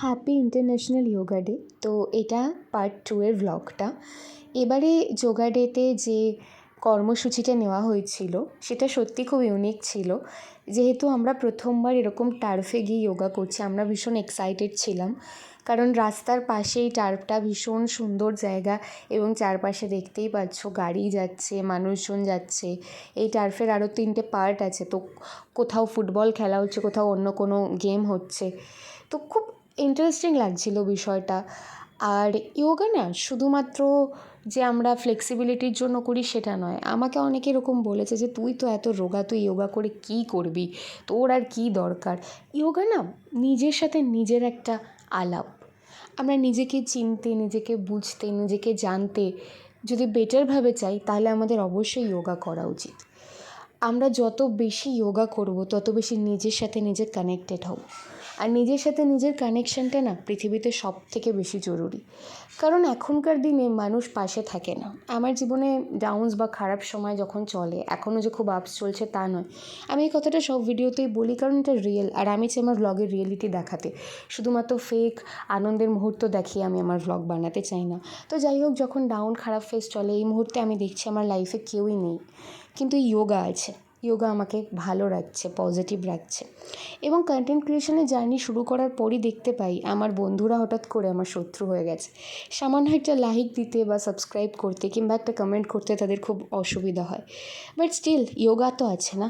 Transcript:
Happy international yoga day. তো এটা part 2 এর ভ্লগটা। এবারে যোগা ডেতে যে কর্মসূচিটা নেওয়া হয়েছিল সেটা সত্যি খুব ইউনিক ছিল। যেহেতু আমরা প্রথমবার এরকম টার্ফে গিয়ে যোগা করছি, আমরা ভীষণ এক্সাইটেড ছিলাম। কারণ রাস্তার পাশেই টার্ফটা, ভীষণ সুন্দর জায়গা এবং চারপাশে দেখতেই পাচ্ছ গাড়ি যাচ্ছে, মানুষজন যাচ্ছে। এই টার্ফের আরও 3টে পার্ট আছে, তো কোথাও ফুটবল খেলা হচ্ছে, কোথাও অন্য কোনো গেম হচ্ছে। তো খুব ইন্টারেস্টিং লাগছিল বিষয়টা। আর যোগা না শুধুমাত্র যে আমরা ফ্লেক্সিবিলিটির জন্য করি সেটা নয়। আমাকে অনেকে এরকম বলেছে যে তুই তো এত রোগা, তুই যোগা করে কী করবি, তোর আর কী দরকার। যোগা না নিজের সাথে নিজের একটা আলাপ। আমরা নিজেকে চিনতে, নিজেকে বুঝতে, নিজেকে জানতে যদি বেটারভাবে চাই তাহলে আমাদের অবশ্যই যোগা করা উচিত। আমরা যত বেশি যোগা করব তত বেশি নিজের সাথে নিজে কানেক্টেড হব। আর নিজের সাথে নিজের কানেকশানটা না পৃথিবীতে সবথেকে বেশি জরুরি। কারণ এখনকার দিনে মানুষ পাশে থাকে না। আমার জীবনে ডাউনস বা খারাপ সময় যখন চলে, এখনও যে খুব আপস চলছে তা নয়। আমি এই কথাটা সব ভিডিওতেই বলি কারণ এটা রিয়েল, আর আমি চাই আমার ভ্লগের রিয়েলিটি দেখাতে। শুধুমাত্র ফেক আনন্দের মুহূর্ত দেখিয়ে আমি আমার ভ্লগ বানাতে চাই না। তো যাই হোক, যখন ডাউন খারাপ ফেজ চলে, এই মুহূর্তে আমি দেখছি আমার লাইফে কেউই নেই, কিন্তু যোগা আছে। যোগা আমাকে ভালো রাখছে, পজিটিভ রাখছে। এবং কন্টেন্ট ক্রিয়েশনের জার্নি শুরু করার পরই দেখতে পাই আমার বন্ধুরা হঠাৎ করে আমার শত্রু হয়ে গেছে। সামান্য একটা লাইক দিতে বা সাবস্ক্রাইব করতে কিংবা একটা কমেন্ট করতে তাদের খুব অসুবিধা হয়। বাট স্টিল যোগা তো আছে না।